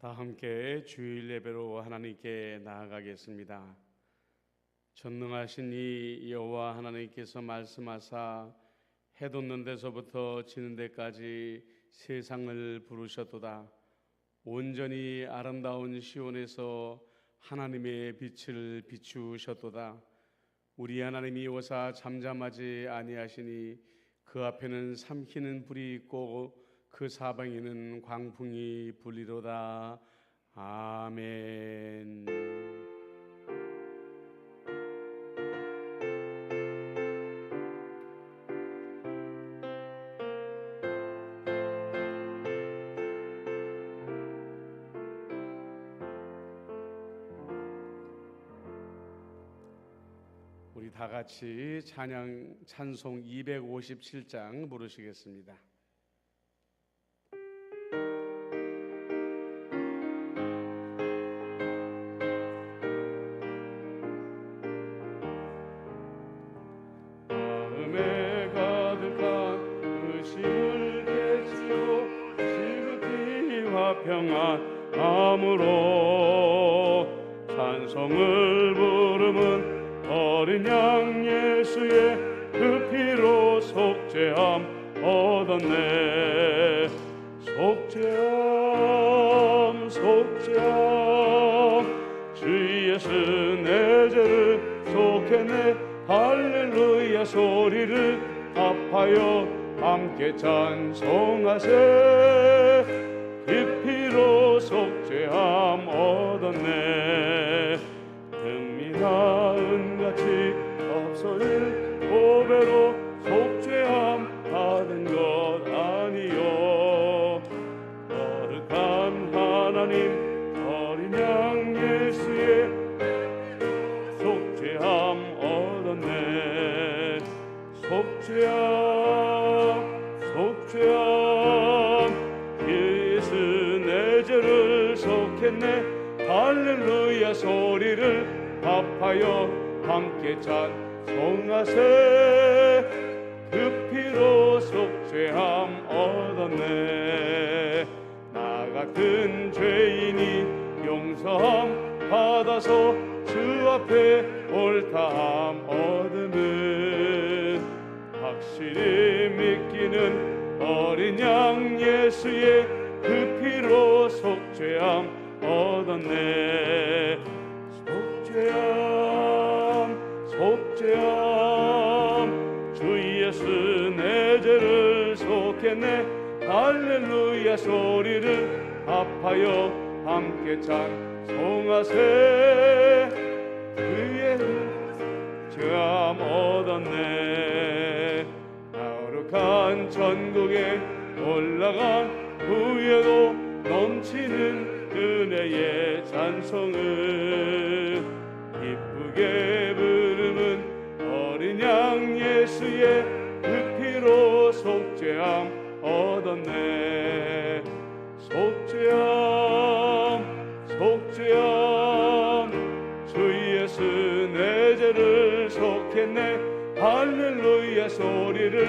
다 함께 주일 예배로 하나님께 나아가겠습니다. 전능하신 이 여호와 하나님께서 말씀하사 해 돋는 데서부터 지는 데까지 세상을 부르셨도다. 온전히 아름다운 시온에서 하나님의 빛을 비추셨도다. 우리 하나님이 오사 잠잠하지 아니하시니 그 앞에는 삼키는 불이 있고 그 사방에는 광풍이 불리로다. 아멘. 우리 다 같이 찬송 257장 부르시겠습니다. 평안함으로 찬송을 부르면 어린 양 예수의 그 피로 속죄함 얻었네. 속죄함 속죄함 주 예수 내 죄를 속했네. 할렐루야 소리를 합하여 함께 찬송하세. 그 피로 속죄함 얻었네. 금이나 은같이 없어질 보배로 속죄함 받은 것 아니요. 거룩한 하나님 어린 양 예수의 속죄함 얻었네. 속죄함 속죄함 내 죄를 속했네. 할렐루야 소리를 합하여 함께 찬송하세. 그 피로 속죄함 얻었네. 나 같은 죄인이 용서함 받아서 주 앞에 옳다함 얻음은 확실히 믿기는 어린 양 예수의 그 피로 속죄함 얻었네. 속죄함 속죄함 주 예수 내 죄를 속했네. 할렐루야 소리를 합하여 함께 찬송하세. 그의 죄함 얻었네. 거룩한 천국에 올라간 후에도 넘치는 은혜의 찬송을 기쁘게 부르는 어린 양 예수의 그 피로 속죄함 얻었네. 속죄함 속죄함 주 예수 내 죄를 속했네. 할렐루야 소리를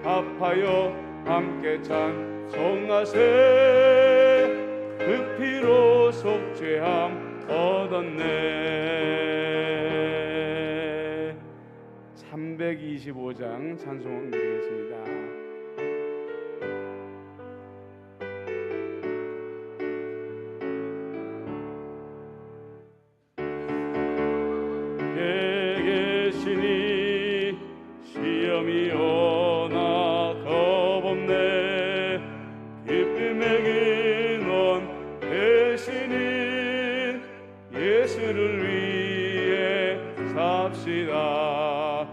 합하여 함께 찬송하세. 그 피로 속죄함 얻었네. 325장 찬송 드리겠습니다. 계계시니 시험이 오나 겁없네. 기쁨의 근원 되시는 예수를 위해 삽시다.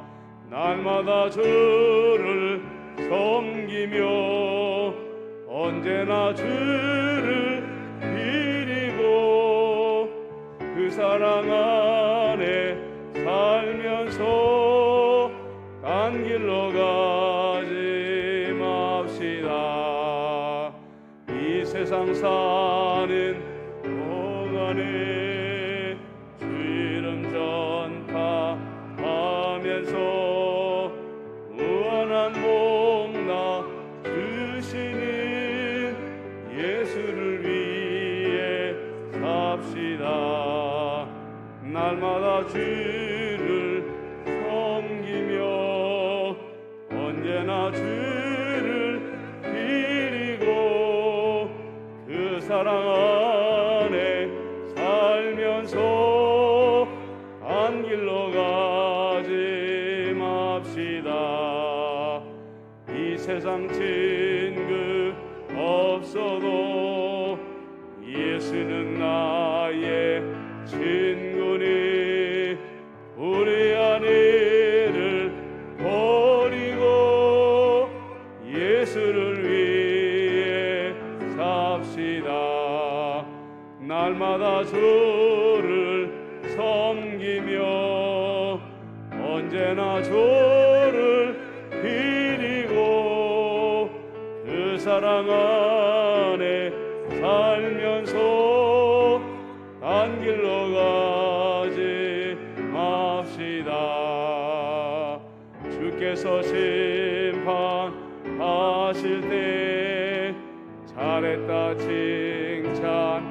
날마다 주를 섬기며 언제나 주를 비리고 그 사랑 안에 살면서 딴 길로 가지 맙시다. 이 세상 사는 동안에 주 이름 전파하면서 무한한 복나 주시는 예수를 위해 날마다 주를 섬기며 언제나 주를 빌리고 그 사랑 안에 살면서 간 길로 가지 맙시다. 이 세상 친구 없어도 예수는 나의 친구니 우리 아내를 버리고 예수를 위해 삽시다. 날마다 주를 섬기며 언제나 주를 빌리고 그 사랑 안에 살면서 단 길로 가지 맙시다. 주께서 심판하실 때 잘했다 칭찬하리니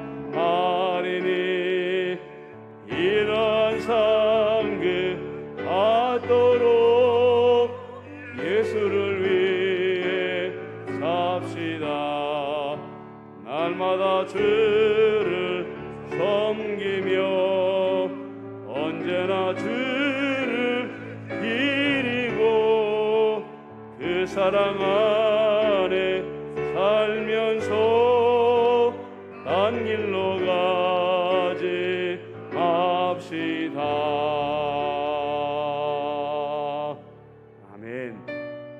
이런 상급 받도록 예수를 위해 삽시다. 날마다 주를 섬기며 언제나 주를 빌리고 그 사랑 안에 살면서 딴 길로 가지 맙시다. 아멘.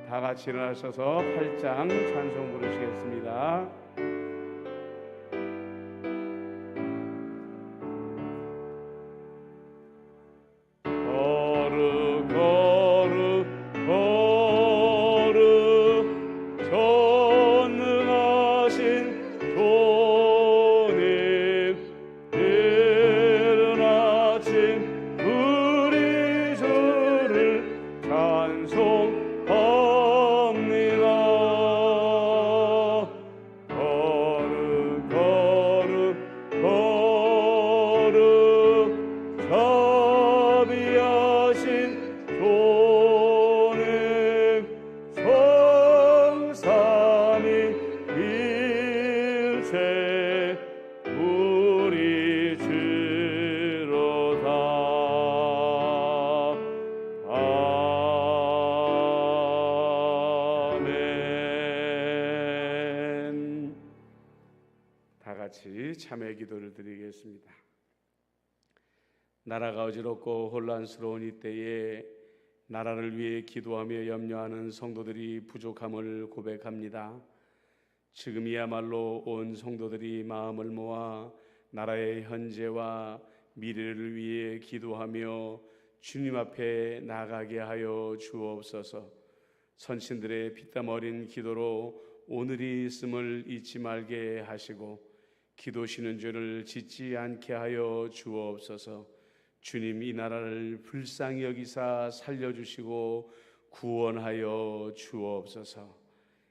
다 같이 일어나셔서 8장 찬송 부르시겠습니다. 참회 기도를 드리겠습니다. 나라가 어지럽고 혼란스러운 이때에 나라를 위해 기도하며 염려하는 성도들이 부족함을 고백합니다. 지금이야말로 온 성도들이 마음을 모아 나라의 현재와 미래를 위해 기도하며 주님 앞에 나가게 하여 주옵소서. 선친들의 피땀 어린 기도로 오늘이 있음을 잊지 말게 하시고 기도 쉬는 죄를 짓지 않게 하여 주옵소서. 주님, 이 나라를 불쌍히 여기사 살려주시고 구원하여 주옵소서.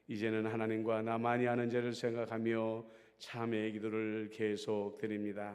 이제는 하나님과 나만이 하는 죄를 생각하며 참회의 기도를 계속 드립니다.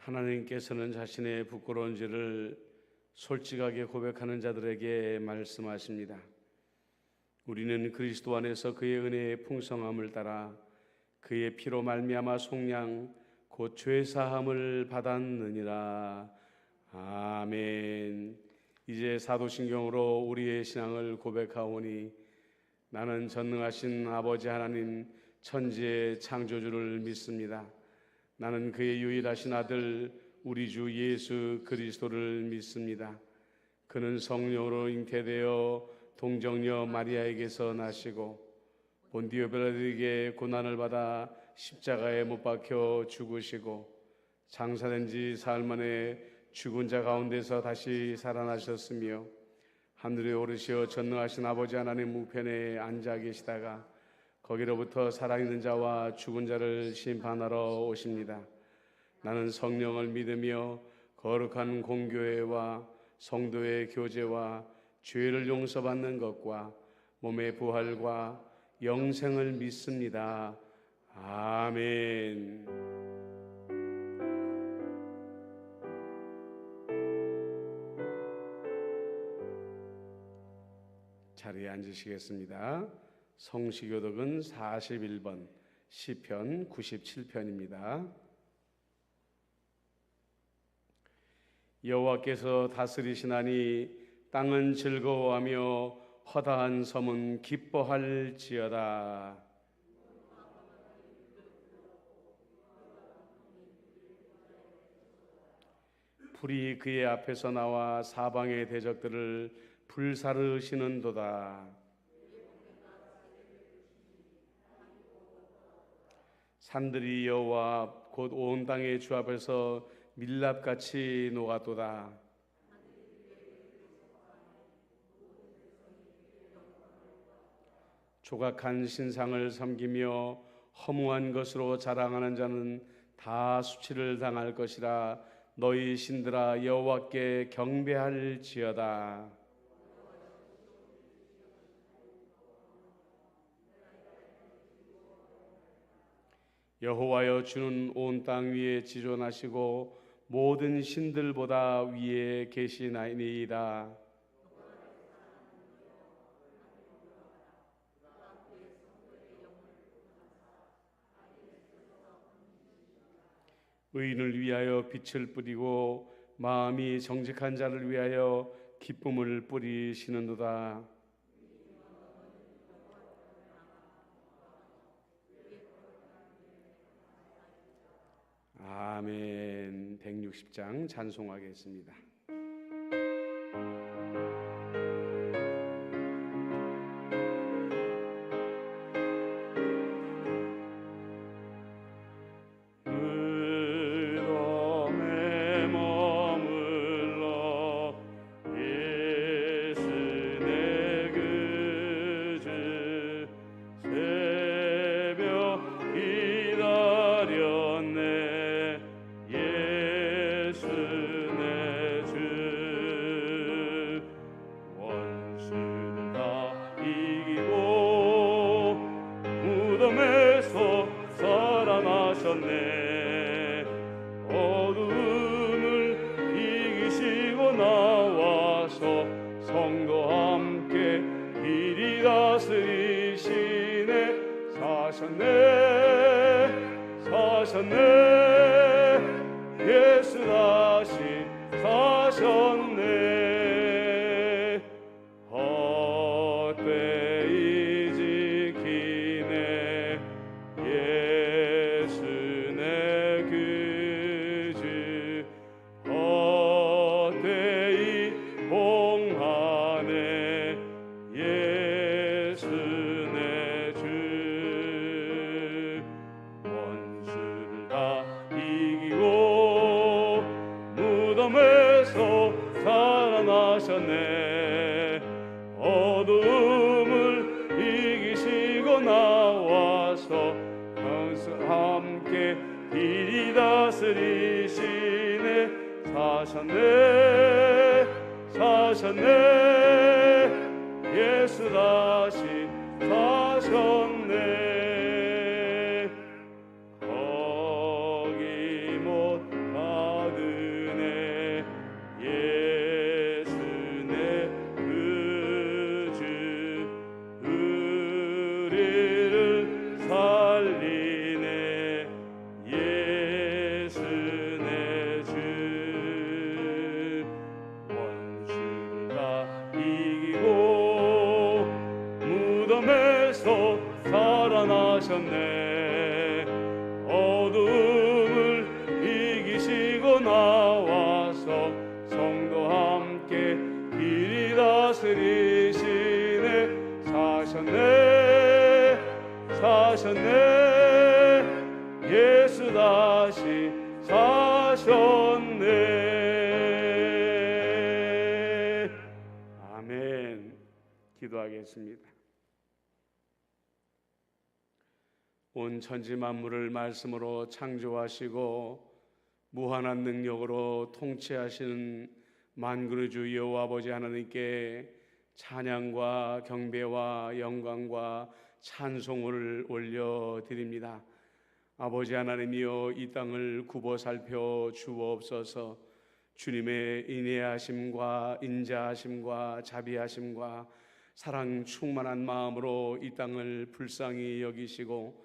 하나님께서는 자신의 부끄러운 죄를 솔직하게 고백하는 자들에게 말씀하십니다. 우리는 그리스도 안에서 그의 은혜의 풍성함을 따라 그의 피로 말미암아 속량 곧 죄 사함을 받았느니라. 아멘. 이제 사도신경으로 우리의 신앙을 고백하오니 나는 전능하신 아버지 하나님 천지의 창조주를 믿습니다. 나는 그의 유일하신 아들 우리 주 예수 그리스도를 믿습니다. 그는 성령으로 잉태되어 동정녀 마리아에게서 나시고 본디오 빌라도에게 고난을 받아 십자가에 못 박혀 죽으시고 장사된 지 사흘 만에 죽은 자 가운데서 다시 살아나셨으며 하늘에 오르시어 전능하신 아버지 하나님 우편에 앉아 계시다가 거기로부터 살아있는 자와 죽은 자를 심판하러 오십니다. 나는 성령을 믿으며 거룩한 공교회와 성도의 교제와 죄를 용서받는 것과 몸의 부활과 영생을 믿습니다. 아멘. 자리에 앉으시겠습니다. 성시교독은 41번, 시편 97편입니다. 여호와께서 다스리시나니 땅은 즐거워하며 허다한 섬은 기뻐할지어다. 불이 그의 앞에서 나와 사방의 대적들을 불사르시는도다. 산들이 여호와 곧 온 땅의 주 앞에서 밀랍같이 녹았도다. 조각한 신상을 섬기며 허무한 것으로 자랑하는 자는 다 수치를 당할 것이라. 너희 신들아 여호와께 경배할지어다. 여호와여 주는 온 땅 위에 지존하시고 모든 신들보다 위에 계시나이다. 의인을 위하여 빛을 뿌리고 마음이 정직한 자를 위하여 기쁨을 뿌리시는도다. 아멘. 160장 찬송하겠습니다. 어둠을 이기시고 나와서 성도와 함께 길이 다스리시네. 사셨네 예수 다시 사셨네. 살아나셨네. 어둠을 이기시고 나와서 평생과 함께 길이 다스리시네. 사셨네 예수 다시 사셨네. 원수 사셨네. 어둠을 이기시고 나와서 성도와 함께 길이 다스리시네. 사셨네 사셨네. 예수 다시 사셨네. 아멘. 기도하겠습니다. 온 천지 만물을 말씀으로 창조하시고 무한한 능력으로 통치하시는 만군의 주 여호와 아버지 하나님께 찬양과 경배와 영광과 찬송을 올려드립니다. 아버지 하나님이여, 이 땅을 굽어 살펴 주옵소서. 주님의 인애하심과 인자하심과 자비하심과 사랑 충만한 마음으로 이 땅을 불쌍히 여기시고,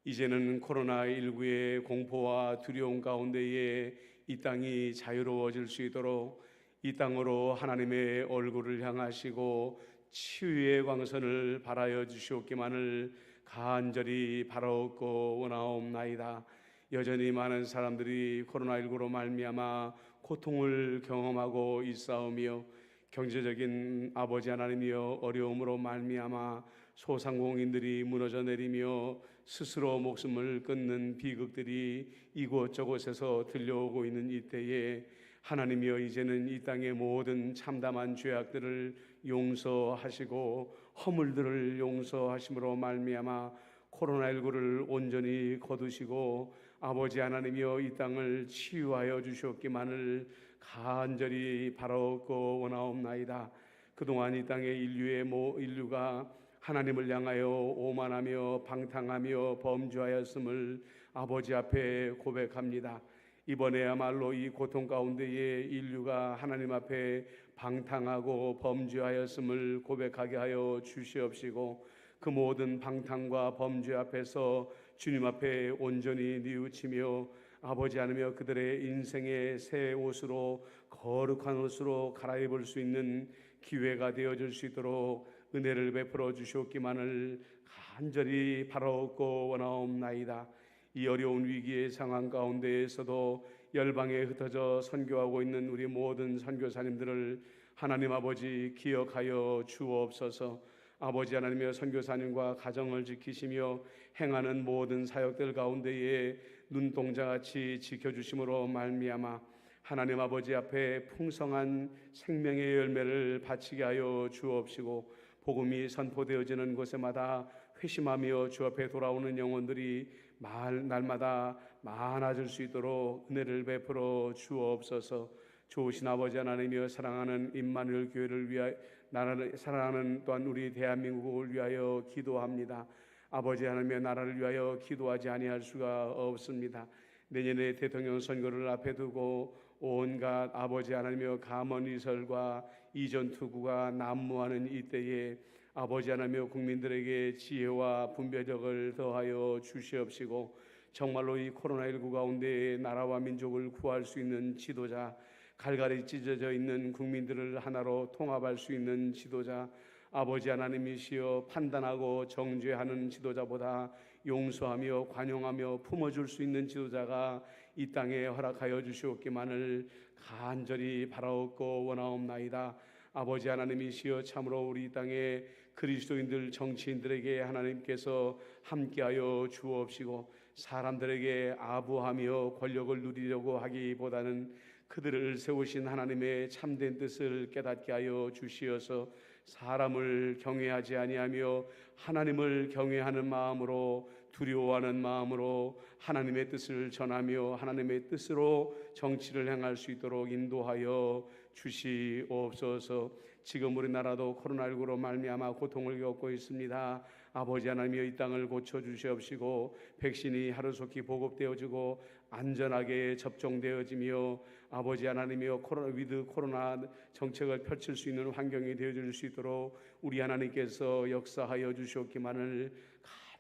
이제는 코로나19의 공포와 두려움 가운데에 이 땅이 자유로워질 수 있도록 이 땅으로 하나님의 얼굴을 향하시고 치유의 광선을 발하여 주시옵기만을 간절히 바라옵고 원하옵나이다. 여전히 많은 사람들이 코로나19로 말미암아 고통을 경험하고 있사오며, 경제적인 아버지 하나님이여 어려움으로 말미암아 소상공인들이 무너져 내리며 스스로 목숨을 끊는 비극들이 이곳저곳에서 들려오고 있는 이때에 하나님이여, 이제는 이 땅의 모든 참담한 죄악들을 용서하시고 허물들을 용서하심으로 말미암아 코로나19를 온전히 거두시고 아버지 하나님이여 이 땅을 치유하여 주시옵기만을 간절히 바라옵고 원하옵나이다. 그동안 이 땅의 인류가 하나님을 향하여 오만하며 방탕하며 범죄하였음을 아버지 앞에 고백합니다. 이번에야말로 이 고통 가운데에 인류가 하나님 앞에 방탕하고 범죄하였음을 고백하게 하여 주시옵시고, 그 모든 방탕과 범죄 앞에서 주님 앞에 온전히 뉘우치며 아버지 하나며 그들의 인생의 새 옷으로, 거룩한 옷으로 갈아입을 수 있는 기회가 되어줄 수 있도록 은혜를 베풀어 주시옵기만을 간절히 바라옵고 원하옵나이다. 이 어려운 위기의 상황 가운데에서도 열방에 흩어져 선교하고 있는 우리 모든 선교사님들을 하나님 아버지 기억하여 주옵소서. 아버지 하나님의 선교사님과 가정을 지키시며 행하는 모든 사역들 가운데에 눈동자같이 지켜주심으로 말미암아 하나님 아버지 앞에 풍성한 생명의 열매를 바치게 하여 주옵시고, 복음이 선포되어지는 곳에마다 회심하며 주 앞에 돌아오는 영혼들이 날마다 많아질 수 있도록 은혜를 베풀어 주옵소서. 좋으신 아버지 하나님이여, 사랑하는 임마누엘 교회를 위하여, 나라를 사랑하는 또한 우리 대한민국을 위하여 기도합니다. 아버지 하나님의 나라를 위하여 기도하지 아니할 수가 없습니다. 내년에 대통령 선거를 앞에 두고 온갖 아버지 하나님의 감언이설과 이전투구가 난무하는 이때에 아버지 하나님의 국민들에게 지혜와 분별력을 더하여 주시옵시고, 정말로 이 코로나19 가운데 나라와 민족을 구할 수 있는 지도자, 갈갈이 찢어져 있는 국민들을 하나로 통합할 수 있는 지도자, 아버지 하나님이시여 판단하고 정죄하는 지도자보다 용서하며 관용하며 품어줄 수 있는 지도자가 이 땅에 허락하여 주시옵기만을 간절히 바라옵고 원하옵나이다. 아버지 하나님이시여, 참으로 우리 땅의 그리스도인들 정치인들에게 하나님께서 함께하여 주옵시고, 사람들에게 아부하며 권력을 누리려고 하기보다는 그들을 세우신 하나님의 참된 뜻을 깨닫게 하여 주시어서 사람을 경외하지 아니하며 하나님을 경외하는 마음으로, 두려워하는 마음으로 하나님의 뜻을 전하며 하나님의 뜻으로 정치를 행할 수 있도록 인도하여 주시옵소서. 지금 우리나라도 코로나19로 말미암아 고통을 겪고 있습니다. 아버지 하나님이여, 이 땅을 고쳐주시옵시고 백신이 하루속히 보급되어지고 안전하게 접종되어지며 아버지 하나님이여 코로나 정책을 펼칠 수 있는 환경이 되어줄 수 있도록 우리 하나님께서 역사하여 주시옵기만을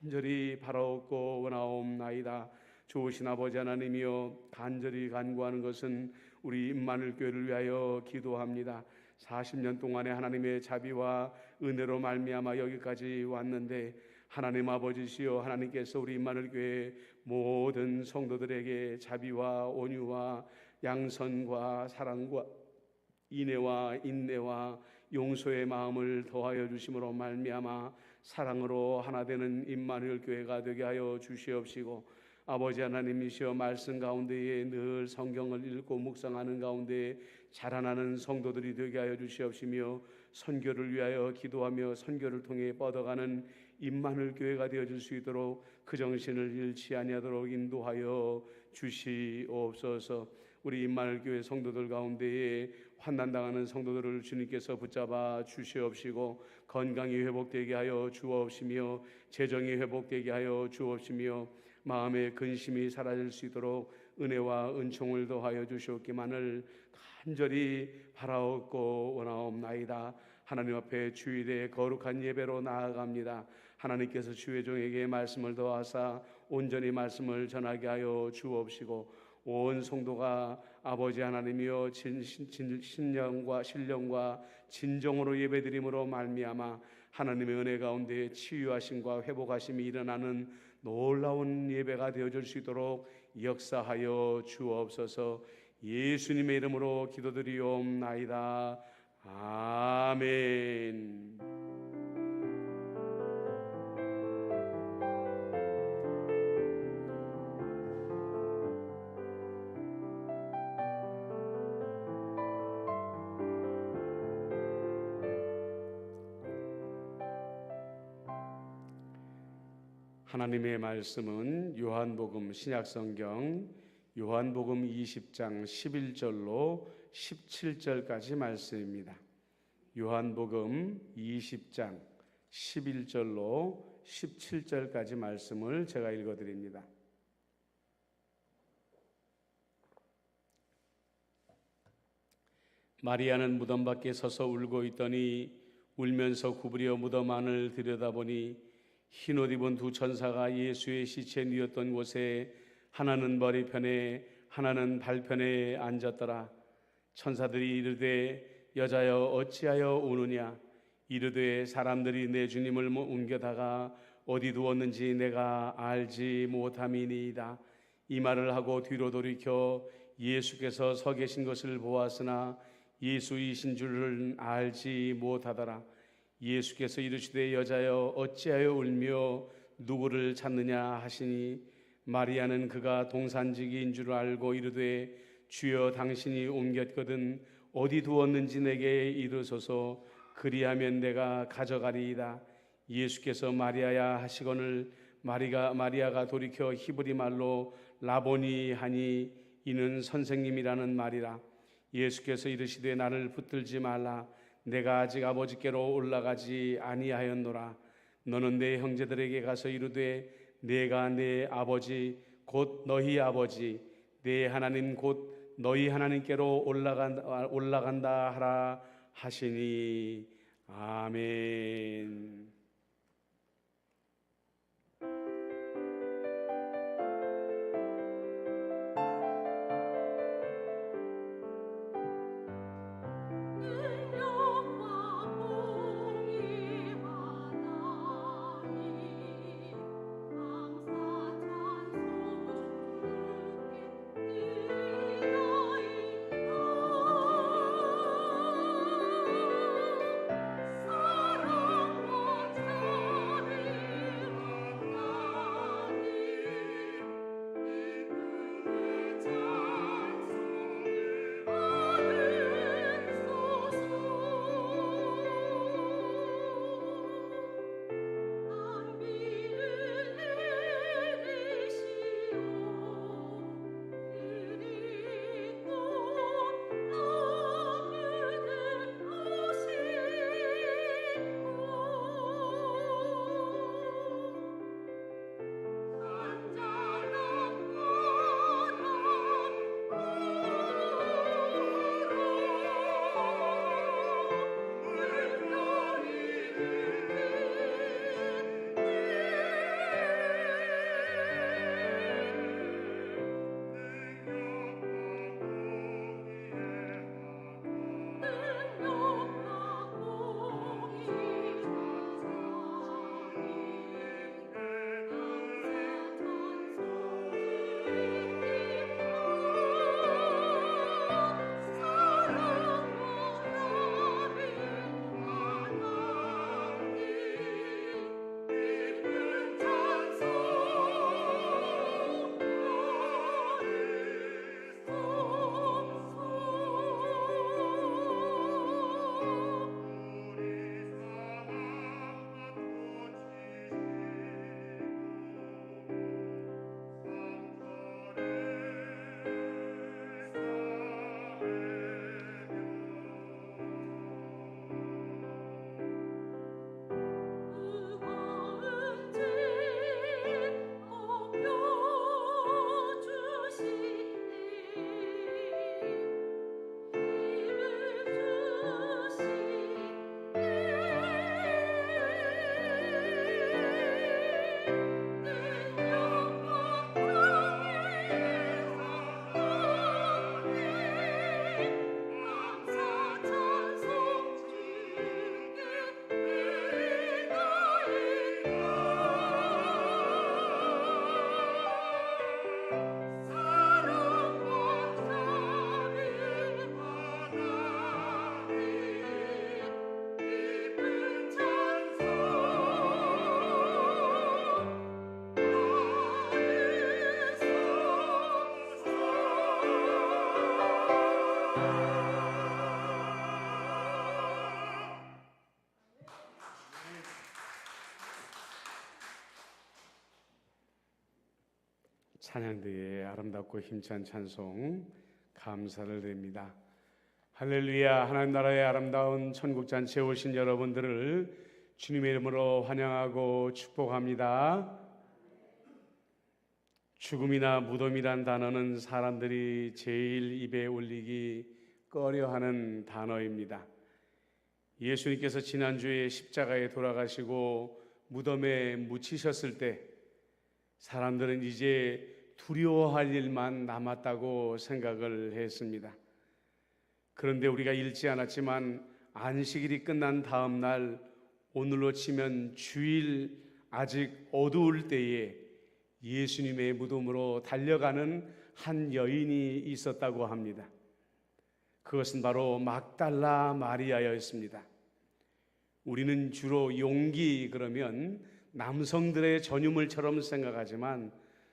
간절히 바라옵고 원하옵나이다. 좋으신 아버지 하나님이여, 간절히 간구하는 것은 우리 임마누엘 교회를 위하여 기도합니다. 40년 동안의 하나님의 자비와 은혜로 말미암아 여기까지 왔는데 하나님 아버지시여, 하나님께서 우리 임마누엘 교회 모든 성도들에게 자비와 온유와 양선과 사랑과 인애와 인내와 용서의 마음을 더하여 주심으로 말미암아 사랑으로 하나 되는 임마누엘 교회가 되게 하여 주시옵시고, 아버지 하나님이시여, 말씀 가운데에 늘 성경을 읽고 묵상하는 가운데 자라나는 성도들이 되게 하여 주시옵시며, 선교를 위하여 기도하며 선교를 통해 뻗어가는 임마누엘 교회가 되어줄 수 있도록 그 정신을 잃지 아니하도록 인도하여 주시옵소서. 우리 임마누엘 교회 성도들 가운데에 환난당하는 성도들을 주님께서 붙잡아 주시옵시고, 건강이 회복되게 하여 주옵시며, 재정이 회복되게 하여 주옵시며, 마음의 근심이 사라질 수 있도록 은혜와 은총을 더하여 주시옵기만을 간절히 바라옵고 원하옵나이다. 하나님 앞에 주일에 거룩한 예배로 나아갑니다. 하나님께서 주의 종에게 말씀을 더하사 온전히 말씀을 전하게 하여 주옵시고, 온 성도가 아버지 하나님이여 신령과 진정으로 예배드림으로 말미암아 하나님의 은혜 가운데 치유하심과 회복하심이 일어나는 놀라운 예배가 되어줄 수 있도록 역사하여 주옵소서. 예수님의 이름으로 기도드리옵나이다. 아멘. 하나님의 말씀은 요한복음 신약성경 요한복음 20장 11절로 17절까지 말씀입니다. 요한복음 20장 11절로 17절까지 말씀을 제가 읽어드립니다. 마리아는 무덤 밖에 서서 울고 있더니 울면서 구부려 무덤 안을 들여다보니 흰옷 입은 두 천사가 예수의 시체 누웠던 곳에 하나는 머리편에 하나는 발편에 앉았더라. 천사들이 이르되 여자여 어찌하여 우느냐? 이르되 사람들이 내 주님을 옮겨다가 어디 두었는지 내가 알지 못함이니이다. 이 말을 하고 뒤로 돌이켜 예수께서 서 계신 것을 보았으나 예수이신 줄을 알지 못하더라. 예수께서 이르시되 여자여 어찌하여 울며 누구를 찾느냐 하시니 마리아는 그가 동산지기인 줄 알고 이르되 주여 당신이 옮겼거든 어디 두었는지 내게 이르소서. 그리하면 내가 가져가리이다. 예수께서 마리아야 하시거늘 마리아가 돌이켜 히브리 말로 라보니 하니 이는 선생님이라는 말이라. 예수께서 이르시되 나를 붙들지 말라. 내가 아직 아버지께로 올라가지 아니하였노라. 너는 내 형제들에게 가서 이르되 내가 내 아버지 곧 너희 아버지 내 하나님 곧 너희 하나님께로 올라간다 하라 하시니 아멘. 찬양대의 아름답고 힘찬 찬송 감사를 드립니다. 할렐루야. 하나님 나라의 아름다운 천국잔치에 오신 여러분들을 주님의 이름으로 환영하고 축복합니다. 죽음이나 무덤이란 단어는 사람들이 제일 입에 올리기 꺼려하는 단어입니다. 예수님께서 지난주에 십자가에 돌아가시고 무덤에 묻히셨을 때 사람들은 이제 두려워할 일만 남았다고 생각을 했습니다. 그런데 우리가 읽지 않았지만 안식일이 끝난 다음 날, 오늘로 치면 주일 아직 어두울 때에 예수님의 무덤으로 달려가는 한 여인이 있었다고 합니다. 그것은 바로 막달라 마리아였습니다. 우리는 주로 용기 그러면 남성들의 전유물처럼 생각하지만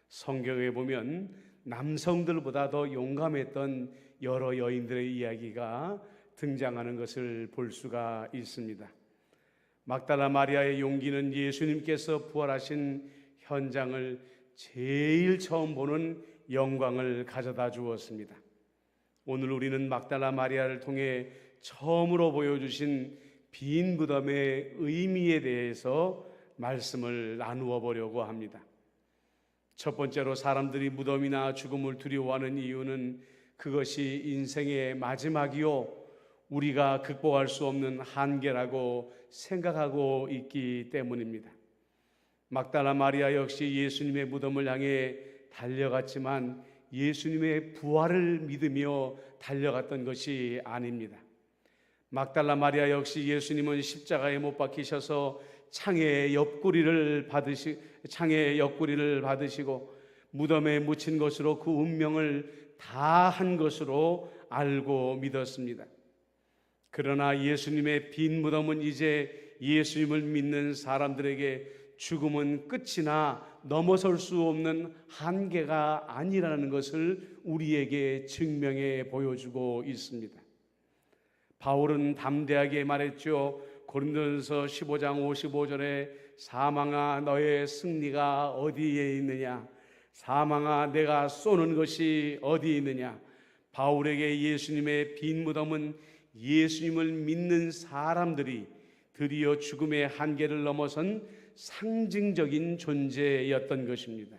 성경에 보면 남성들보다 더 용감했던 여러 여인들의 이야기가 등장하는 것을 볼 수가 있습니다. 막달라 마리아의 용기는 예수님께서 부활하신 현장을 제일 처음 보는 영광을 가져다 주었습니다. 오늘 우리는 막달라 마리아를 통해 처음으로 보여주신 빈 무덤의 의미에 대해서 말씀을 나누어 보려고 합니다. 첫 번째로 사람들이 무덤이나 죽음을 두려워하는 이유는 그것이 인생의 마지막이요, 우리가 극복할 수 없는 한계라고 생각하고 있기 때문입니다. 막달라 마리아 역시 예수님의 무덤을 향해 달려갔지만 예수님의 부활을 믿으며 달려갔던 것이 아닙니다. 막달라 마리아 역시 예수님은 십자가에 못 박히셔서 창의 옆구리를 받으시고 무덤에 묻힌 것으로 그 운명을 다 한 것으로 알고 믿었습니다. 그러나 예수님의 빈 무덤은 이제 예수님을 믿는 사람들에게 죽음은 끝이나 넘어설 수 없는 한계가 아니라는 것을 우리에게 증명해 보여주고 있습니다. 바울은 담대하게 말했죠. 고린도전서 15장 55절에 사망아 너의 승리가 어디에 있느냐, 사망아 내가 쏘는 것이 어디 있느냐. 바울에게 예수님의 빈 무덤은 예수님을 믿는 사람들이 드디어 죽음의 한계를 넘어선 상징적인 존재였던 것입니다.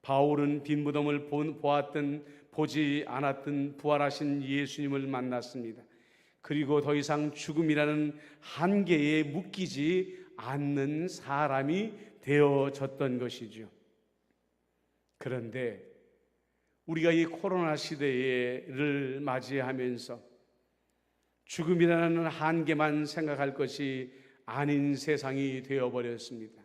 바울은 빈 무덤을 보지 않았던 부활하신 예수님을 만났습니다. 그리고 더 이상 죽음이라는 한계에 묶이지 않는 사람이 되어졌던 것이죠. 그런데 우리가 이 코로나 시대를 맞이하면서 죽음이라는 한계만 생각할 것이 아닌 세상이 되어버렸습니다.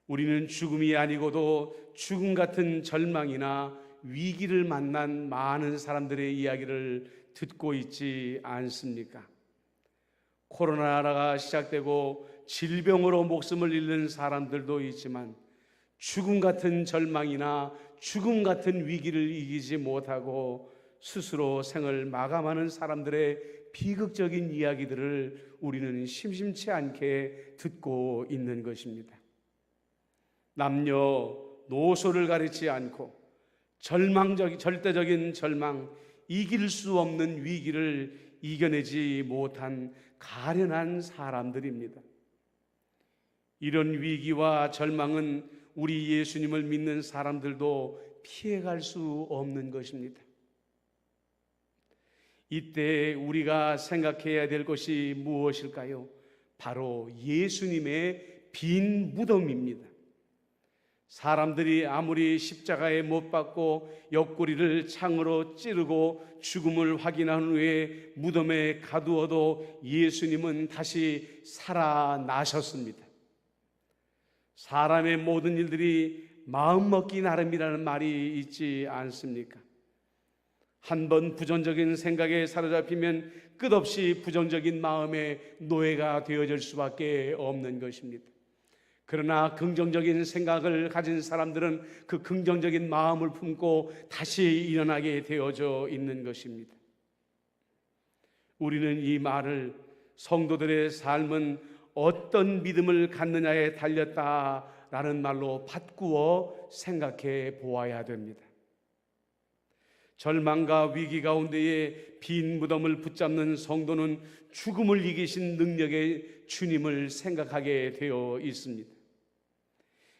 우리는 죽음이 아니고도 죽음 같은 절망이나 위기를 만난 많은 사람들의 이야기를 듣고 있지 않습니까? 코로나가 시작되고 질병으로 목숨을 잃는 사람들도 있지만 죽음 같은 절망이나 죽음 같은 위기를 이기지 못하고 스스로 생을 마감하는 사람들의 비극적인 이야기들을 우리는 심심치 않게 듣고 있는 것입니다. 남녀노소를 가리지 않고 절대적인 절망, 이길 수 없는 위기를 이겨내지 못한 가련한 사람들입니다. 이런 위기와 절망은 우리 예수님을 믿는 사람들도 피해갈 수 없는 것입니다. 이때 우리가 생각해야 될 것이 무엇일까요? 바로 예수님의 빈 무덤입니다. 사람들이 아무리 십자가에 못 박고 옆구리를 창으로 찌르고 죽음을 확인한 후에 무덤에 가두어도 예수님은 다시 살아나셨습니다. 사람의 모든 일들이 마음먹기 나름이라는 말이 있지 않습니까? 한번 부정적인 생각에 사로잡히면 끝없이 부정적인 마음의 노예가 되어질 수밖에 없는 것입니다. 그러나 긍정적인 생각을 가진 사람들은 그 긍정적인 마음을 품고 다시 일어나게 되어져 있는 것입니다. 우리는 이 말을 성도들의 삶은 어떤 믿음을 갖느냐에 달렸다 라는 말로 바꾸어 생각해 보아야 됩니다. 절망과 위기 가운데에 빈 무덤을 붙잡는 성도는 죽음을 이기신 능력의 주님을 생각하게 되어 있습니다.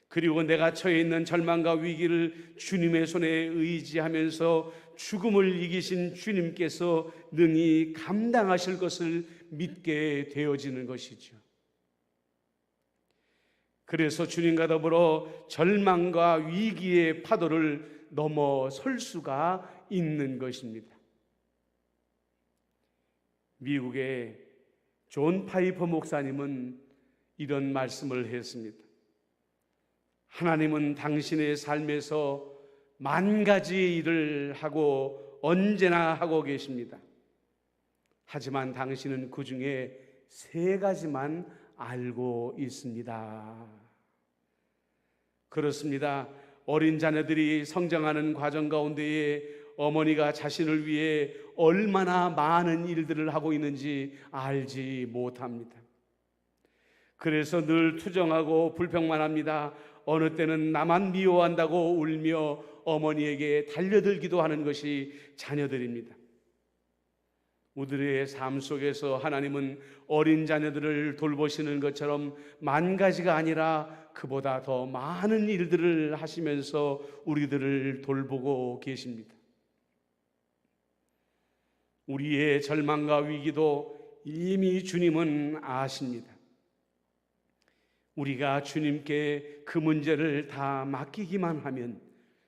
그리고 내가 처해 있는 절망과 위기를 주님의 손에 의지하면서 죽음을 이기신 주님께서 능히 감당하실 것을 믿게 되어지는 것이죠. 그래서 주님과 더불어 절망과 위기의 파도를 넘어설 수가 있는 것입니다. 미국의 존 파이퍼 목사님은 이런 말씀을 했습니다. 하나님은 당신의 삶에서 만 가지 일을 하고 언제나 하고 계십니다. 하지만 당신은 그 중에 3가지만 알고 있습니다. 그렇습니다. 어린 자녀들이 성장하는 과정 가운데에 어머니가 자신을 위해 얼마나 많은 일들을 하고 있는지 알지 못합니다. 그래서 늘 투정하고 불평만 합니다. 어느 때는 나만 미워한다고 울며 어머니에게 달려들기도 하는 것이 자녀들입니다. 우리의 삶 속에서 하나님은 어린 자녀들을 돌보시는 것처럼 만 가지가 아니라 그보다 더 많은 일들을 하시면서 우리들을 돌보고 계십니다. 우리의 절망과 위기도 이미 주님은 아십니다. 우리가 주님께 그 문제를 다 맡기기만 하면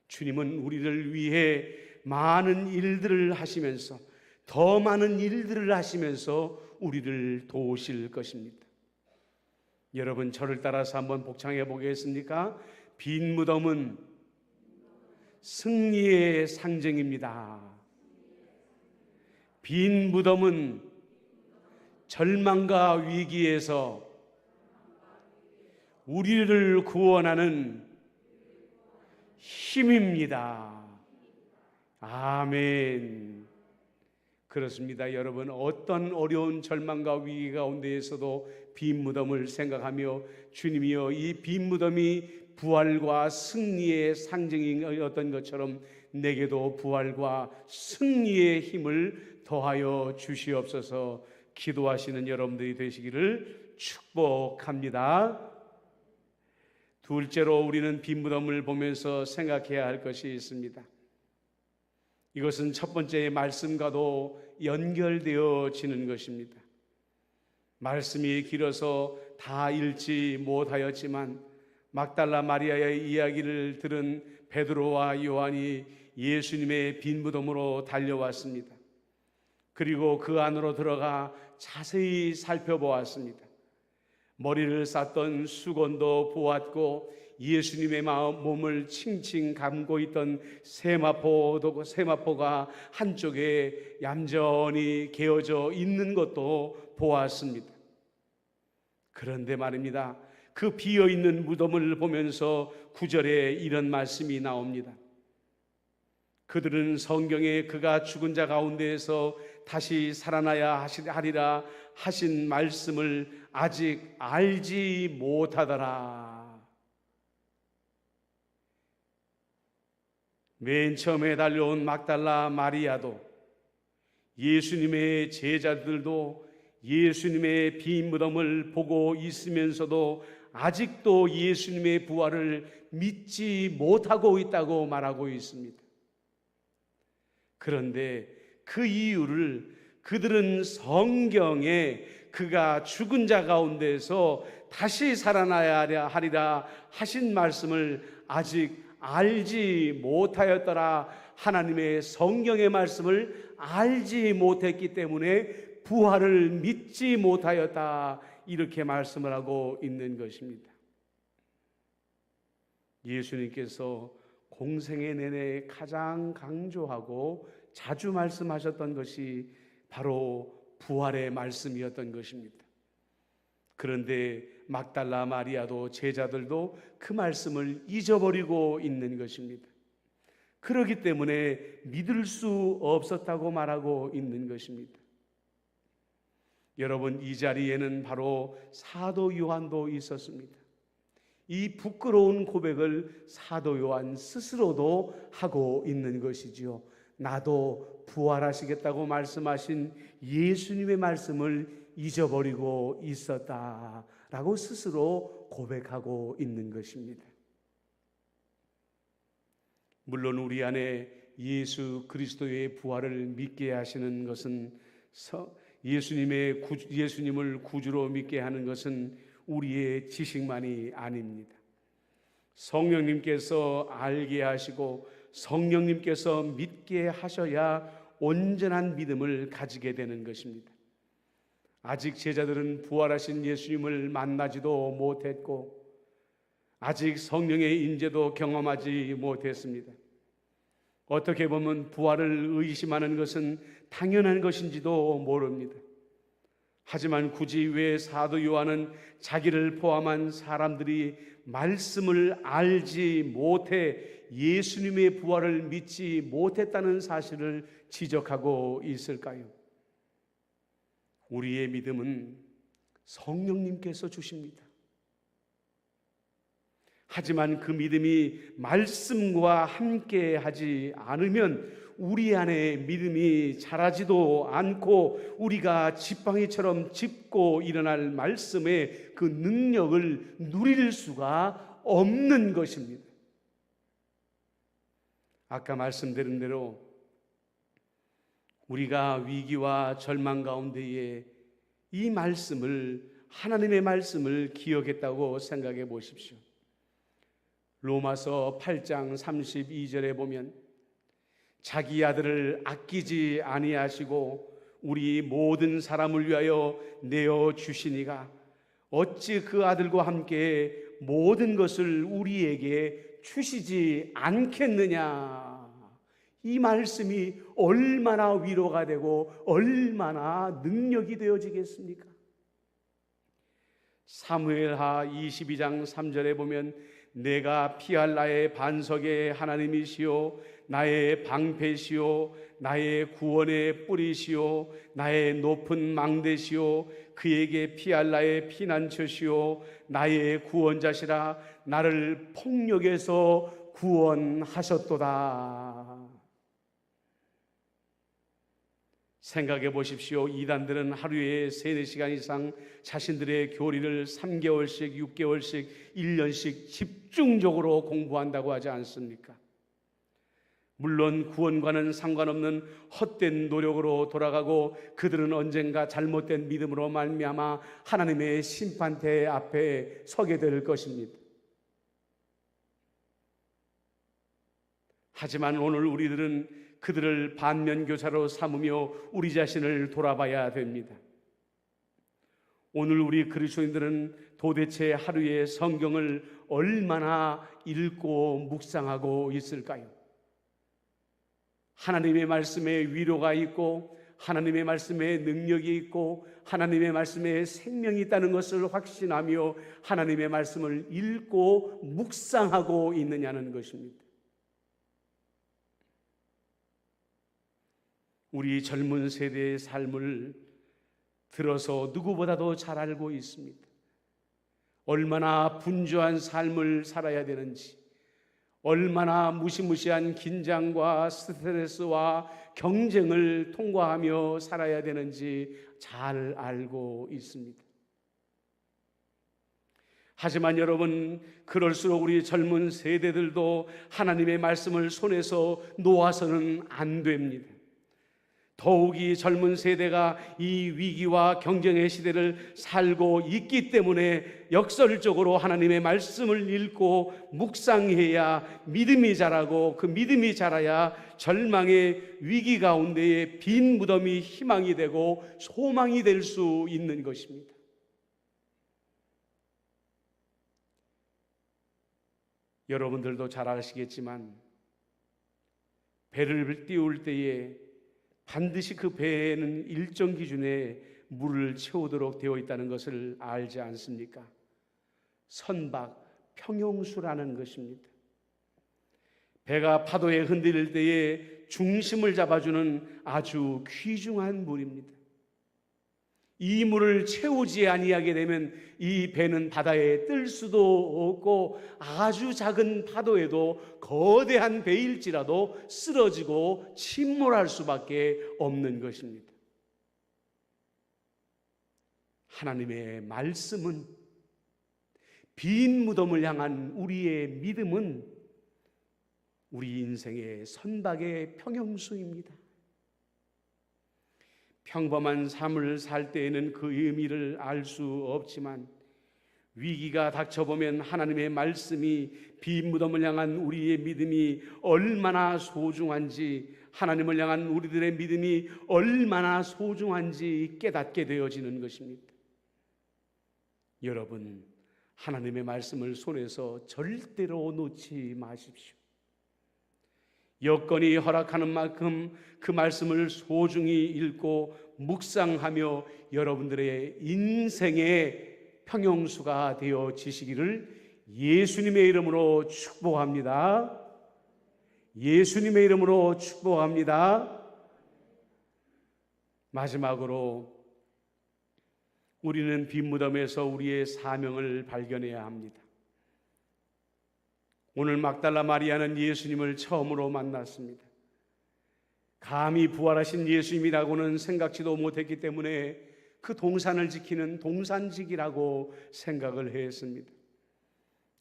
주님은 우리를 위해 많은 일들을 하시면서 더 많은 일들을 하시면서 우리를 도우실 것입니다. 여러분, 저를 따라서 한번 복창해 보겠습니까? 빈 무덤은 승리의 상징입니다. 빈 무덤은 절망과 위기에서 우리를 구원하는 힘입니다. 아멘. 그렇습니다. 여러분, 어떤 어려운 절망과 위기 가운데에서도 빈 무덤을 생각하며 주님이여, 이 빈 무덤이 부활과 승리의 상징이었던 것처럼 내게도 부활과 승리의 힘을 더하여 주시옵소서. 기도하시는 여러분들이 되시기를 축복합니다. 둘째로 우리는 빈 무덤을 보면서 생각해야 할 것이 있습니다. 이것은 첫 번째의 말씀과도 연결되어지는 것입니다. 말씀이 길어서 다 읽지 못하였지만 막달라 마리아의 이야기를 들은 베드로와 요한이 예수님의 빈 무덤으로 달려왔습니다. 그리고 그 안으로 들어가 자세히 살펴보았습니다. 머리를 쌌던 수건도 보았고 예수님의 몸을 칭칭 감고 있던 세마포가 한쪽에 얌전히 개어져 있는 것도 보았습니다. 그런데 말입니다, 그 비어있는 무덤을 보면서 9절에 이런 말씀이 나옵니다. 그들은 성경에 그가 죽은 자 가운데에서 다시 살아나야 하리라 하신 말씀을 아직 알지 못하더라. 맨 처음에 달려온 막달라 마리아도, 예수님의 제자들도 예수님의 빈 무덤을 보고 있으면서도 아직도 예수님의 부활을 믿지 못하고 있다고 말하고 있습니다. 그런데 그 이유를 그들은 성경에 그가 죽은 자 가운데서 다시 살아나야 하리라 하신 말씀을 아직 알지 못하였더라. 하나님의 성경의 말씀을 알지 못했기 때문에 부활을 믿지 못하였다, 이렇게 말씀을 하고 있는 것입니다. 예수님께서 공생애 내내 가장 강조하고 자주 말씀하셨던 것이 바로 부활의 말씀이었던 것입니다. 그런데 막달라 마리아도 제자들도 그 말씀을 잊어버리고 있는 것입니다. 그렇기 때문에 믿을 수 없었다고 말하고 있는 것입니다. 여러분, 이 자리에는 바로 사도 요한도 있었습니다. 이 부끄러운 고백을 사도 요한 스스로도 하고 있는 것이지요. 나도 부활하시겠다고 말씀하신 예수님의 말씀을 잊어버리고 있었다라고 스스로 고백하고 있는 것입니다. 물론 우리 안에 예수 그리스도의 부활을 믿게 하시는 것은, 예수님을 구주로 믿게 하는 것은 우리의 지식만이 아닙니다. 성령님께서 알게 하시고 성령님께서 믿게 하셔야 온전한 믿음을 가지게 되는 것입니다. 아직 제자들은 부활하신 예수님을 만나지도 못했고 아직 성령의 인재도 경험하지 못했습니다. 어떻게 보면 부활을 의심하는 것은 당연한 것인지도 모릅니다. 하지만 굳이 왜 사도 요한은 자기를 포함한 사람들이 말씀을 알지 못해 예수님의 부활을 믿지 못했다는 사실을 지적하고 있을까요? 우리의 믿음은 성령님께서 주십니다. 하지만 그 믿음이 말씀과 함께 하지 않으면 우리 안에 믿음이 자라지도 않고 우리가 지팡이처럼 짚고 일어날 말씀의 그 능력을 누릴 수가 없는 것입니다. 아까 말씀드린 대로 우리가 위기와 절망 가운데에 이 말씀을, 하나님의 말씀을 기억했다고 생각해 보십시오. 로마서 8장 32절에 보면 자기 아들을 아끼지 아니하시고 우리 모든 사람을 위하여 내어 주시니가 어찌 그 아들과 함께 모든 것을 우리에게 주시지 않겠느냐. 이 말씀이 얼마나 위로가 되고 얼마나 능력이 되어지겠습니까? 사무엘하 22장 3절에 보면 내가 피할 나의 반석의 하나님이시요 나의 방패시요 나의 구원의 뿌리시요 나의 높은 망대시요 그에게 피할 나의 피난처시요 나의 구원자시라 나를 폭력에서 구원하셨도다. 생각해 보십시오. 이단들은 하루에 3-4시간 이상 자신들의 교리를 3개월씩, 6개월씩, 1년씩 집중적으로 공부한다고 하지 않습니까? 물론 구원과는 상관없는 헛된 노력으로 돌아가고 그들은 언젠가 잘못된 믿음으로 말미암아 하나님의 심판대 앞에 서게 될 것입니다. 하지만 오늘 우리들은 그들을 반면교사로 삼으며 우리 자신을 돌아봐야 됩니다. 오늘 우리 그리스도인들은 도대체 하루에 성경을 얼마나 읽고 묵상하고 있을까요? 하나님의 말씀에 위로가 있고 하나님의 말씀에 능력이 있고 하나님의 말씀에 생명이 있다는 것을 확신하며 하나님의 말씀을 읽고 묵상하고 있느냐는 것입니다. 우리 젊은 세대의 삶을 들어서 누구보다도 잘 알고 있습니다. 얼마나 분주한 삶을 살아야 되는지, 얼마나 무시무시한 긴장과 스트레스와 경쟁을 통과하며 살아야 되는지 잘 알고 있습니다. 하지만 여러분, 그럴수록 우리 젊은 세대들도 하나님의 말씀을 손에서 놓아서는 안 됩니다. 더욱이 젊은 세대가 이 위기와 경쟁의 시대를 살고 있기 때문에 역설적으로 하나님의 말씀을 읽고 묵상해야 믿음이 자라고 그 믿음이 자라야 절망의 위기 가운데에 빈 무덤이 희망이 되고 소망이 될 수 있는 것입니다. 여러분들도 잘 아시겠지만 배를 띄울 때에 반드시 그 배에는 일정 기준의 물을 채우도록 되어 있다는 것을 알지 않습니까? 선박, 평형수라는 것입니다. 배가 파도에 흔들릴 때에 중심을 잡아주는 아주 귀중한 물입니다. 이 물을 채우지 아니하게 되면 이 배는 바다에 뜰 수도 없고 아주 작은 파도에도 거대한 배일지라도 쓰러지고 침몰할 수밖에 없는 것입니다. 하나님의 말씀은, 빈 무덤을 향한 우리의 믿음은 우리 인생의 선박의 평형수입니다. 평범한 삶을 살 때에는 그 의미를 알 수 없지만 위기가 닥쳐보면 하나님의 말씀이, 빈 무덤을 향한 우리의 믿음이 얼마나 소중한지, 하나님을 향한 우리들의 믿음이 얼마나 소중한지 깨닫게 되어지는 것입니다. 여러분, 하나님의 말씀을 손에서 절대로 놓지 마십시오. 여건이 허락하는 만큼 그 말씀을 소중히 읽고 묵상하며 여러분들의 인생의 평형수가 되어지시기를 예수님의 이름으로 축복합니다. 예수님의 이름으로 축복합니다. 마지막으로 우리는 빈 무덤에서 우리의 사명을 발견해야 합니다. 오늘 막달라 마리아는 예수님을 처음으로 만났습니다. 감히 부활하신 예수님이라고는 생각지도 못했기 때문에 그 동산을 지키는 동산직이라고 생각을 했습니다.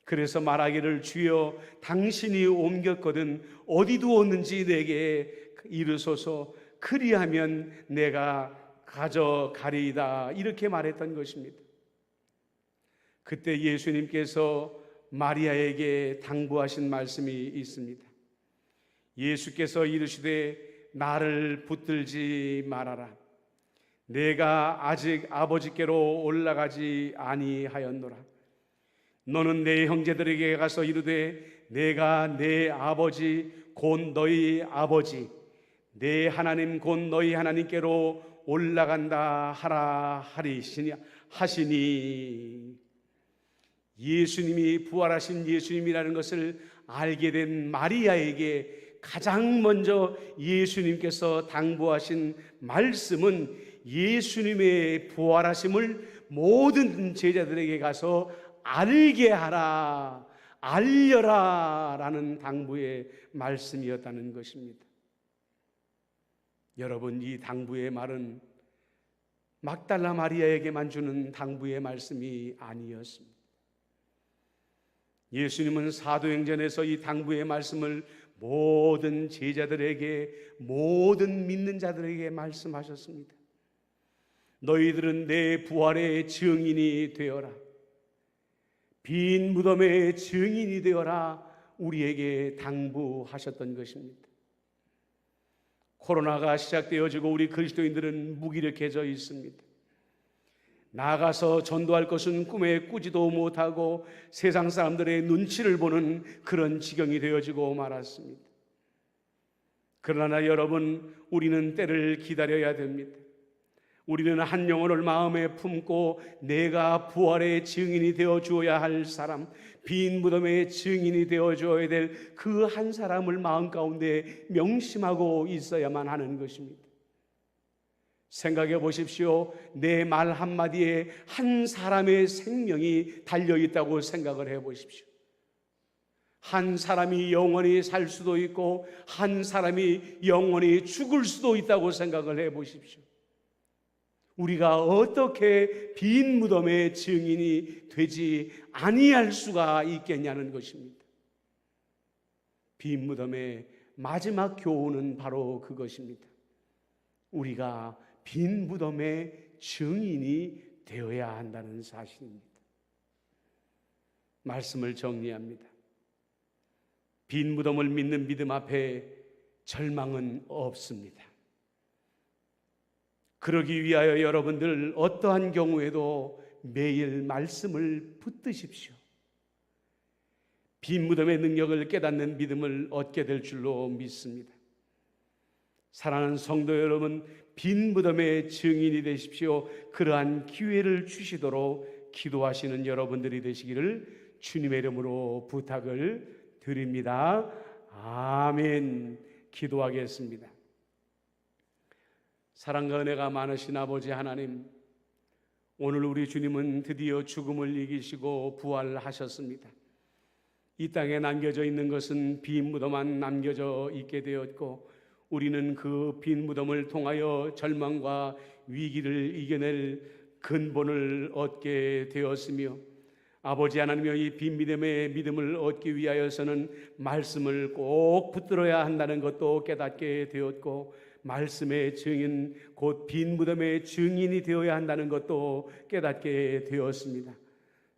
그래서 말하기를, 주여 당신이 옮겼거든 어디 두었는지 내게 이르소서, 그리하면 내가 가져가리이다, 이렇게 말했던 것입니다. 그때 예수님께서 마리아에게 당부하신 말씀이 있습니다. 예수께서 이르시되 나를 붙들지 말아라. 내가 아직 아버지께로 올라가지 아니하였노라. 너는 내 형제들에게 가서 이르되 내가 내 아버지 곧 너희 아버지, 내 하나님 곧 너희 하나님께로 올라간다 하라 하시니, 예수님이 부활하신 예수님이라는 것을 알게 된 마리아에게 가장 먼저 예수님께서 당부하신 말씀은 예수님의 부활하심을 모든 제자들에게 가서 알게 하라, 알려라 라는 당부의 말씀이었다는 것입니다. 여러분, 이 당부의 말은 막달라 마리아에게만 주는 당부의 말씀이 아니었습니다. 예수님은 사도행전에서 이 당부의 말씀을 모든 제자들에게, 모든 믿는 자들에게 말씀하셨습니다. 너희들은 내 부활의 증인이 되어라. 빈 무덤의 증인이 되어라. 우리에게 당부하셨던 것입니다. 코로나가 시작되어지고 우리 그리스도인들은 무기력해져 있습니다. 나가서 전도할 것은 꿈에 꾸지도 못하고 세상 사람들의 눈치를 보는 그런 지경이 되어지고 말았습니다. 그러나 여러분, 우리는 때를 기다려야 됩니다. 우리는 한 영혼을 마음에 품고 내가 부활의 증인이 되어 주어야 할 사람, 빈 무덤의 증인이 되어 주어야 될 그 한 사람을 마음 가운데 명심하고 있어야만 하는 것입니다. 생각해 보십시오. 내 말 한마디에 한 사람의 생명이 달려있다고 생각을 해 보십시오. 한 사람이 영원히 살 수도 있고 한 사람이 영원히 죽을 수도 있다고 생각을 해 보십시오. 우리가 어떻게 빈 무덤의 증인이 되지 아니할 수가 있겠냐는 것입니다. 빈 무덤의 마지막 교훈은 바로 그것입니다. 우리가 빈 무덤의 증인이 되어야 한다는 사실입니다. 말씀을 정리합니다. 빈 무덤을 믿는 믿음 앞에 절망은 없습니다. 그러기 위하여 여러분들 어떠한 경우에도 매일 말씀을 붙드십시오. 빈 무덤의 능력을 깨닫는 믿음을 얻게 될 줄로 믿습니다. 사랑하는 성도 여러분, 빈 무덤의 증인이 되십시오. 그러한 기회를 주시도록 기도하시는 여러분들이 되시기를 주님의 이름으로 부탁을 드립니다. 아멘. 기도하겠습니다. 사랑과 은혜가 많으신 아버지 하나님, 오늘 우리 주님은 드디어 죽음을 이기시고 부활하셨습니다. 이 땅에 남겨져 있는 것은 빈 무덤만 남겨져 있게 되었고, 우리는 그 빈 무덤을 통하여 절망과 위기를 이겨낼 근본을 얻게 되었으며, 아버지 하나님의 이 빈 믿음의 믿음을 얻기 위하여서는 말씀을 꼭 붙들어야 한다는 것도 깨닫게 되었고, 말씀의 증인, 곧 빈 무덤의 증인이 되어야 한다는 것도 깨닫게 되었습니다.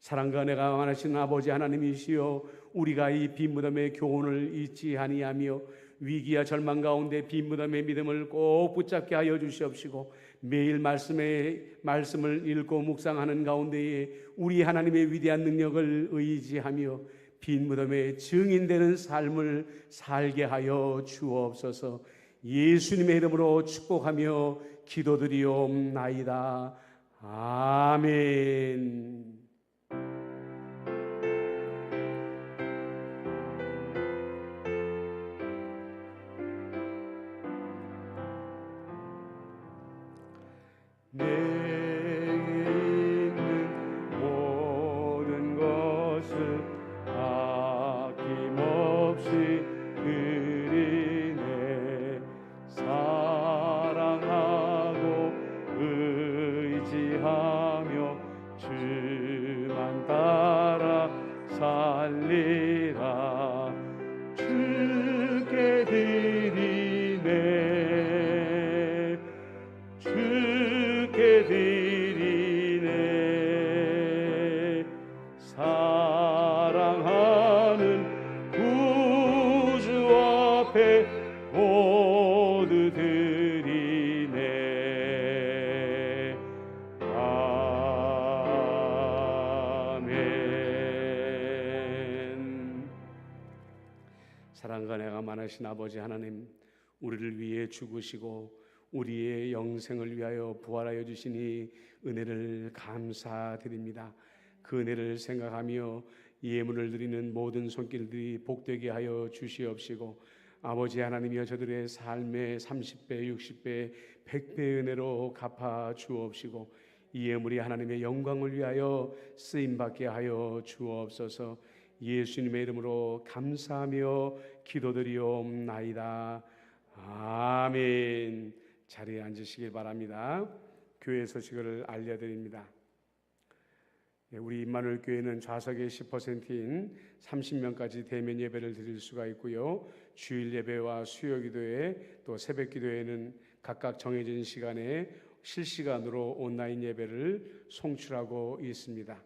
사랑과 은혜가 많으신 아버지 하나님이시여, 우리가 이 빈 무덤의 교훈을 잊지 아니하며 위기와 절망 가운데 빈 무덤의 믿음을 꼭 붙잡게 하여 주시옵시고, 매일 말씀을 읽고 묵상하는 가운데에 우리 하나님의 위대한 능력을 의지하며 빈 무덤의 증인되는 삶을 살게 하여 주옵소서. 예수님의 이름으로 축복하며 기도드리옵나이다. 아멘. 사랑과 은혜가 많으신 아버지 하나님, 우리를 위해 죽으시고 우리의 영생을 위하여 부활하여 주시니 은혜를 감사드립니다. 그 은혜를 생각하며 예물을 드리는 모든 손길들이 복되게 하여 주시옵시고, 아버지 하나님이여 저들의 삶의 30배, 60배, 100배의 은혜로 갚아 주옵시고, 이 예물이 하나님의 영광을 위하여 쓰임받게 하여 주옵소서. 예수님의 이름으로 감사하며 기도드리옵나이다. 아멘. 자리에 앉으시길 바랍니다. 교회 소식을 알려드립니다. 우리 임마누엘 교회는 좌석의 10%인 30명까지 대면 예배를 드릴 수가 있고요. 주일 예배와 수요 기도회 또 새벽 기도회는 각각 정해진 시간에 실시간으로 온라인 예배를 송출하고 있습니다.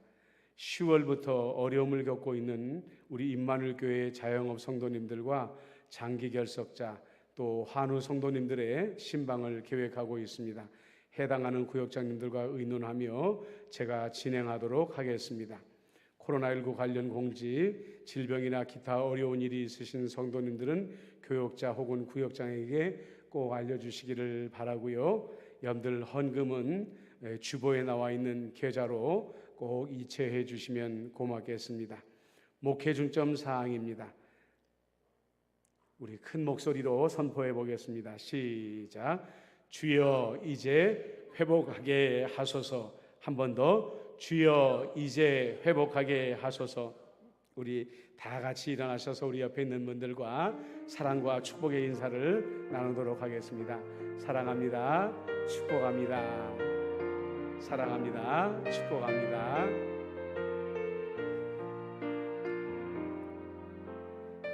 10월부터 어려움을 겪고 있는 우리 임마누엘 교회 자영업 성도님들과 장기 결석자 또 환우 성도님들의 신방을 계획하고 있습니다. 해당하는 구역장님들과 의논하며 제가 진행하도록 하겠습니다. 코로나19 관련 공지, 질병이나 기타 어려운 일이 있으신 성도님들은 교역자 혹은 구역장에게 꼭 알려주시기를 바라고요. 여러분들 헌금은 주보에 나와 있는 계좌로 꼭 이체해 주시면 고맙겠습니다. 목회 중점 사항입니다. 우리 큰 목소리로 선포해 보겠습니다. 시작. 주여 이제 회복하게 하소서. 한 번 더. 주여 이제 회복하게 하소서. 우리 다 같이 일어나셔서 우리 옆에 있는 분들과 사랑과 축복의 인사를 나누도록 하겠습니다. 사랑합니다. 축복합니다. 사랑합니다. 축복합니다.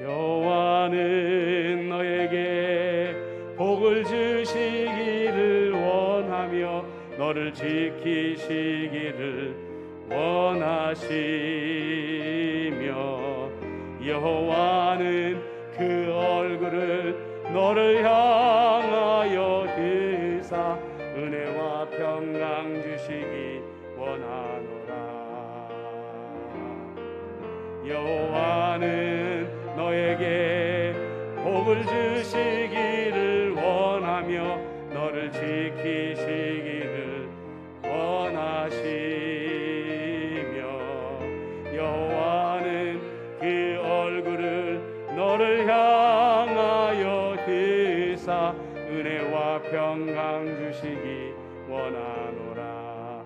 여호와는 너에게 복을 주시기를 원하며 너를 지키시기를 원하시며, 여호와는 그 얼굴을 너를 향하여 드사 은혜와 평강 주시기 원하노라. 여호와는 너에게 복을 주시기를 원하며 너를 지키시기를 원하시며, 여호와는 그 얼굴을 너를 향하여 드사 은혜와 평강 주시기 원하노라.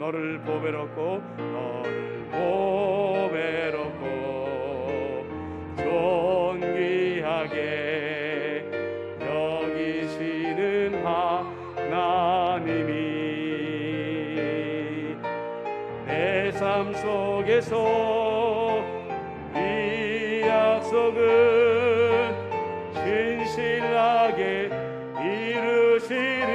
너를 보배롭고 존귀하게 여기시는 하나님이 내 삶 속에서 이 약속은 진실하게 이루시리.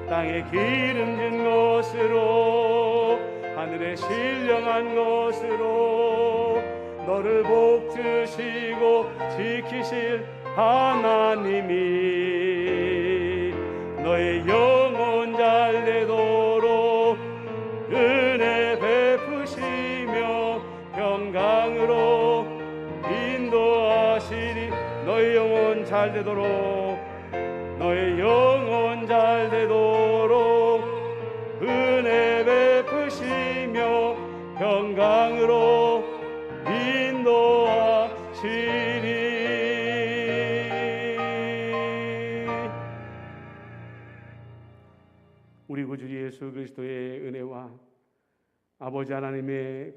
땅에 기름진 것으로 하늘에 신령한 것으로 너를 복주시고 지키실 하나님이 너의 영혼 잘 되도록 은혜 베푸시며 평강으로 인도하시리. 너의 영혼 잘 되도록 너의 영혼 잘 되도록 은혜 베푸시며 평강으로 인도하시리. 우리 구주 예수 그리스도의 은혜와 아버지 하나님의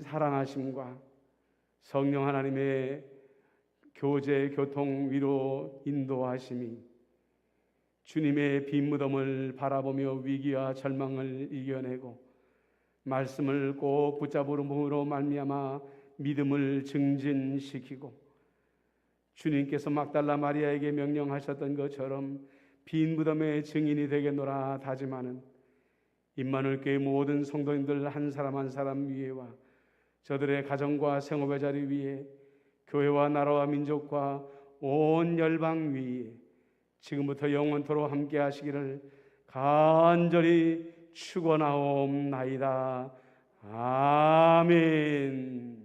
사랑하심과 성령 하나님의 교제, 교통, 위로, 인도하심이 주님의 빈 무덤을 바라보며 위기와 절망을 이겨내고 말씀을 꼭 붙잡음으로 말미암아 믿음을 증진시키고 주님께서 막달라 마리아에게 명령하셨던 것처럼 빈 무덤의 증인이 되겠노라 다짐하는 임마누엘 교회 모든 성도님들 한 사람 한 사람 위에와 저들의 가정과 생업의 자리 위에 교회와 나라와 민족과 온 열방 위에 지금부터 영원토록 함께 하시기를 간절히 축원하옵나이다. 아멘.